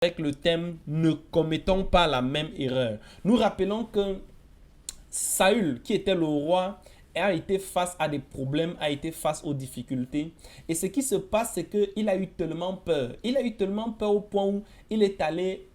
avec le thème Ne commettons pas la même erreur. Nous rappelons que Saül, qui était le roi, a été face à des problèmes, a été face aux difficultés. Et ce qui se passe, c'est qu'il a eu tellement peur. Il a eu tellement peur au point où il est allé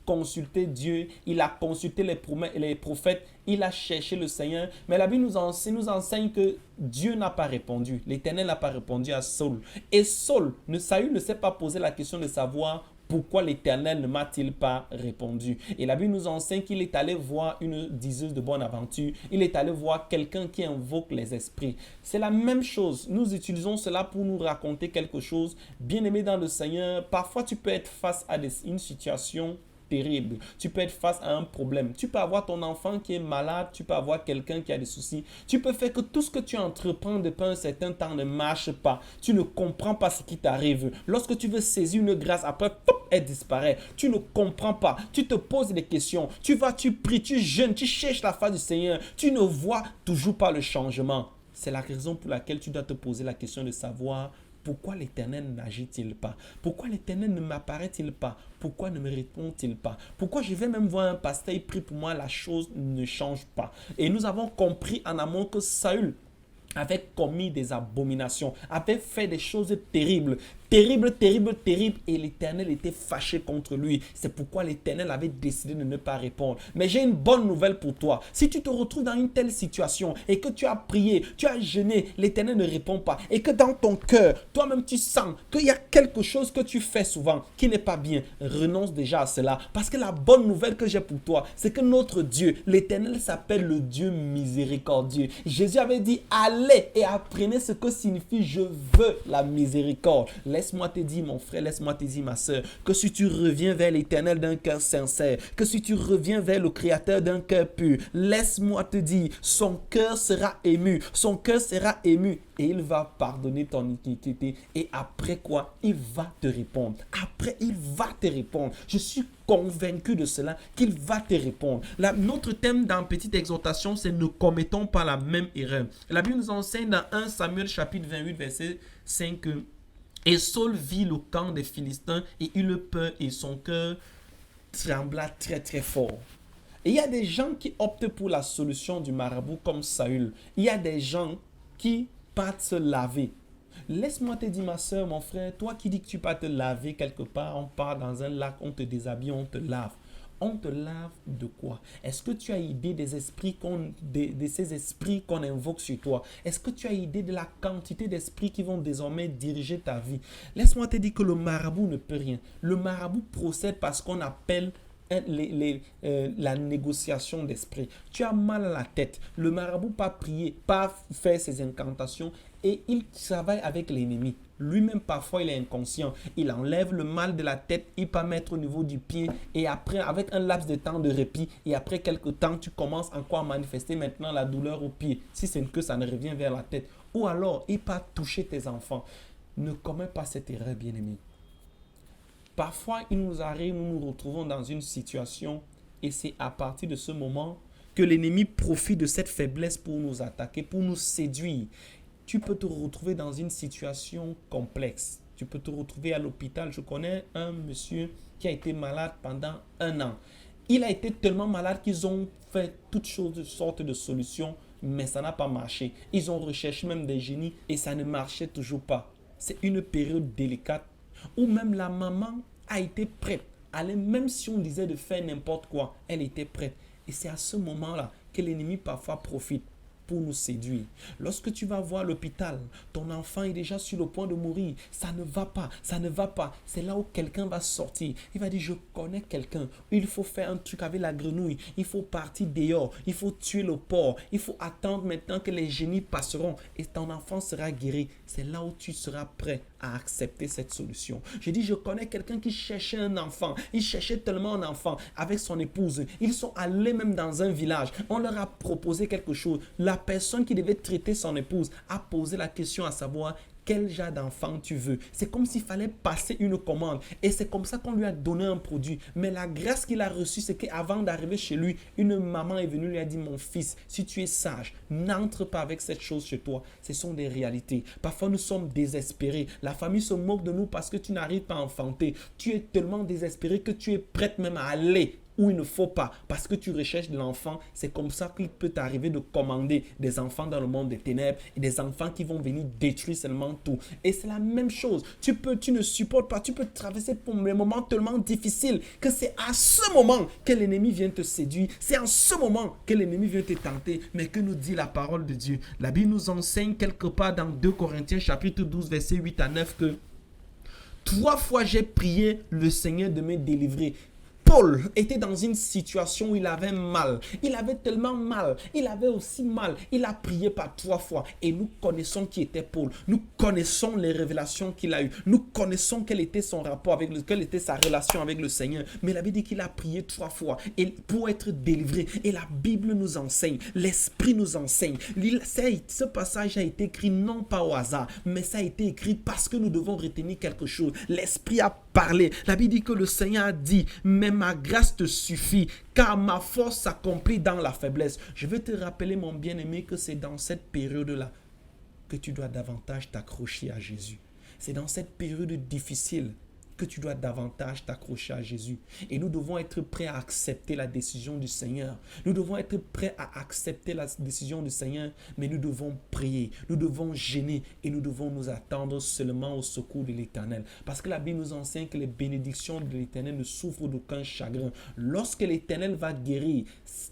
consulter Dieu, il a consulté les prophètes, il a cherché le Seigneur. Mais la Bible nous enseigne que Dieu n'a pas répondu. L'Éternel n'a pas répondu à Saül. Et Saül ne s'est pas posé la question de savoir pourquoi l'Éternel ne m'a-t-il pas répondu. Et la Bible nous enseigne qu'il est allé voir une diseuse de bonne aventure. Il est allé voir quelqu'un qui invoque les esprits. C'est la même chose. Nous utilisons cela pour nous raconter quelque chose. Bien-aimé dans le Seigneur, parfois tu peux être face à une situation terrible. Tu peux être face à un problème. Tu peux avoir ton enfant qui est malade. Tu peux avoir quelqu'un qui a des soucis. Tu peux faire que tout ce que tu entreprends depuis un certain temps ne marche pas. Tu ne comprends pas ce qui t'arrive. Lorsque tu veux saisir une grâce, après, pop, elle disparaît. Tu ne comprends pas. Tu te poses des questions. Tu vas, tu pries, tu jeûnes, tu cherches la face du Seigneur. Tu ne vois toujours pas le changement. C'est la raison pour laquelle tu dois te poser la question de savoir pourquoi l'Éternel n'agit-il pas? Pourquoi l'Éternel ne m'apparaît-il pas? Pourquoi ne me répond-il pas? Pourquoi je vais même voir un pasteur, il prie pour moi, la chose ne change pas? Et nous avons compris en amont que Saül avait commis des abominations, avait fait des choses terribles, terribles, et l'Éternel était fâché contre lui. C'est pourquoi l'Éternel avait décidé de ne pas répondre. Mais j'ai une bonne nouvelle pour toi. Si tu te retrouves dans une telle situation et que tu as prié, tu as jeûné, l'Éternel ne répond pas, et que dans ton cœur, toi-même tu sens qu'il y a quelque chose que tu fais souvent qui n'est pas bien, renonce déjà à cela. Parce que la bonne nouvelle que j'ai pour toi, c'est que notre Dieu, l'Éternel, s'appelle le Dieu miséricordieux. Jésus avait dit, allez et apprenez ce que signifie je veux la miséricorde. Laisse-moi te dire, mon frère, laisse-moi te dire, ma soeur, que si tu reviens vers l'Éternel d'un cœur sincère, que si tu reviens vers le Créateur d'un cœur pur, laisse-moi te dire, son cœur sera ému, et il va pardonner ton iniquité. Et après quoi, il va te répondre. Après, il va te répondre. Je suis convaincu de cela, qu'il va te répondre. Notre thème dans Petite Exhortation, c'est ne commettons pas la même erreur. La Bible nous enseigne dans 1 Samuel chapitre 28, verset 5, et Saul vit le camp des Philistins et eut le peur et son cœur trembla très très fort. Et il y a des gens qui optent pour la solution du marabout comme Saül. Il y a des gens qui partent se laver. Laisse-moi te dire, ma soeur, mon frère, toi qui dis que tu pars te laver quelque part, on part dans un lac, on te déshabille, on te lave. On te lave de quoi? Est-ce que tu as idée des esprits de ces esprits qu'on invoque sur toi? Est-ce que tu as idée de la quantité d'esprits qui vont désormais diriger ta vie? Laisse-moi te dire que le marabout ne peut rien. Le marabout procède par ce qu'on appelle la négociation d'esprit. Tu as mal à la tête. Le marabout pas prier, pas faire ses incantations et il travaille avec l'ennemi. Lui-même, parfois, il est inconscient. Il enlève le mal de la tête, il peut mettre au niveau du pied et après, avec un laps de temps de répit et après quelques temps, tu commences encore à manifester maintenant la douleur au pied. Si c'est que ça ne revient vers la tête. Ou alors, il peut toucher tes enfants. Ne commets pas cette erreur, bien-aimé. Parfois, il nous arrive, nous nous retrouvons dans une situation et c'est à partir de ce moment que l'ennemi profite de cette faiblesse pour nous attaquer, pour nous séduire. Tu peux te retrouver dans une situation complexe. Tu peux te retrouver à l'hôpital. Je connais un monsieur qui a été malade pendant 1 an. Il a été tellement malade qu'ils ont fait toutes sortes de solutions, mais ça n'a pas marché. Ils ont recherché même des génies et ça ne marchait toujours pas. C'est une période délicate où même la maman a été prête. Même si on disait de faire n'importe quoi, elle était prête. Et c'est à ce moment-là que l'ennemi parfois profite pour nous séduire. Lorsque tu vas voir l'hôpital, ton enfant est déjà sur le point de mourir. Ça ne va pas, ça ne va pas. C'est là où quelqu'un va sortir. Il va dire, je connais quelqu'un. Il faut faire un truc avec la grenouille. Il faut partir dehors. Il faut tuer le porc. Il faut attendre maintenant que les génies passeront et ton enfant sera guéri. C'est là où tu seras prêt à accepter cette solution. Je dis, je connais quelqu'un qui cherchait un enfant. Il cherchait tellement un enfant avec son épouse. Ils sont allés même dans un village. On leur a proposé quelque chose. La personne qui devait traiter son épouse a posé la question à savoir quel genre d'enfant tu veux. C'est comme s'il fallait passer une commande. Et c'est comme ça qu'on lui a donné un produit. Mais la grâce qu'il a reçue, c'est qu'avant d'arriver chez lui, une maman est venue lui a dit, mon fils, si tu es sage, n'entre pas avec cette chose chez toi. Ce sont des réalités. Parfois, nous sommes désespérés. La famille se moque de nous parce que tu n'arrives pas à enfanter. Tu es tellement désespéré que tu es prête même à aller où il ne faut pas, parce que tu recherches de l'enfant. C'est comme ça qu'il peut t'arriver de commander des enfants dans le monde des ténèbres et des enfants qui vont venir détruire seulement tout. Et c'est la même chose. Tu ne supportes pas, tu peux traverser pour des moments tellement difficiles que c'est à ce moment que l'ennemi vient te séduire. C'est en ce moment que l'ennemi vient te tenter. Mais que nous dit la parole de Dieu? La Bible nous enseigne quelque part dans 2 Corinthiens chapitre 12 versets 8 à 9 que 3 fois j'ai prié le Seigneur de me délivrer. Paul était dans une situation où il avait mal. Il avait tellement mal. Il avait aussi mal. Il a prié par 3 fois. Et nous connaissons qui était Paul. Nous connaissons les révélations qu'il a eues. Nous connaissons quel était son rapport quelle était sa relation avec le Seigneur. Mais la Bible dit qu'il a prié 3 fois pour être délivré. Et la Bible nous enseigne. L'Esprit nous enseigne. Ce passage a été écrit non pas au hasard, mais ça a été écrit parce que nous devons retenir quelque chose. L'Esprit a parlé. La Bible dit que le Seigneur a dit, mais ma grâce te suffit, car ma force s'accomplit dans la faiblesse. Je veux te rappeler, mon bien-aimé, que c'est dans cette période-là que tu dois davantage t'accrocher à Jésus. C'est dans cette période difficile que tu dois davantage t'accrocher à Jésus. Et nous devons être prêts à accepter la décision du Seigneur. Nous devons être prêts à accepter la décision du Seigneur, mais nous devons prier, nous devons gêner et nous devons nous attendre seulement au secours de l'Éternel. Parce que la Bible nous enseigne que les bénédictions de l'Éternel ne souffrent d'aucun chagrin. Lorsque l'Éternel va guérir,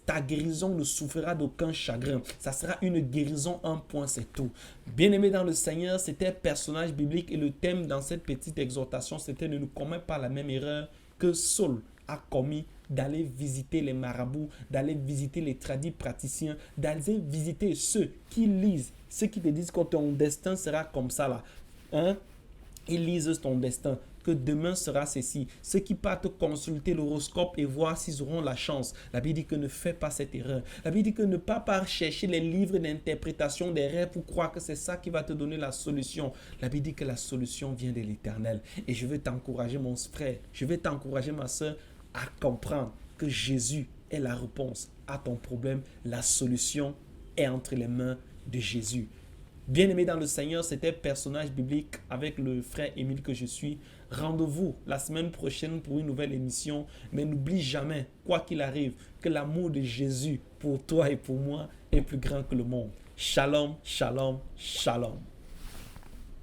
ta guérison ne souffrira d'aucun chagrin. Ça sera une guérison, un point, c'est tout. Bien-aimé dans le Seigneur, c'était un personnage biblique et le thème dans cette petite exhortation, c'était ne commet pas la même erreur que Saul a commis, d'aller visiter les marabouts, d'aller visiter les tradis praticiens, d'aller visiter ceux qui lisent, ceux qui te disent que ton destin sera comme ça là. Hein? Ils lisent ton destin, que demain sera ceci. Ceux qui partent consulter l'horoscope et voir s'ils auront la chance. La Bible dit que ne fais pas cette erreur. La Bible dit que ne pas chercher les livres d'interprétation des rêves pour croire que c'est ça qui va te donner la solution. La Bible dit que la solution vient de l'Éternel. Et je veux t'encourager, mon frère, je veux t'encourager, ma soeur, à comprendre que Jésus est la réponse à ton problème. La solution est entre les mains de Jésus. Bien-aimé dans le Seigneur, c'était personnage biblique avec le frère Émile que je suis. Rendez-vous la semaine prochaine pour une nouvelle émission. Mais n'oublie jamais, quoi qu'il arrive, que l'amour de Jésus pour toi et pour moi est plus grand que le monde. Shalom, shalom, shalom.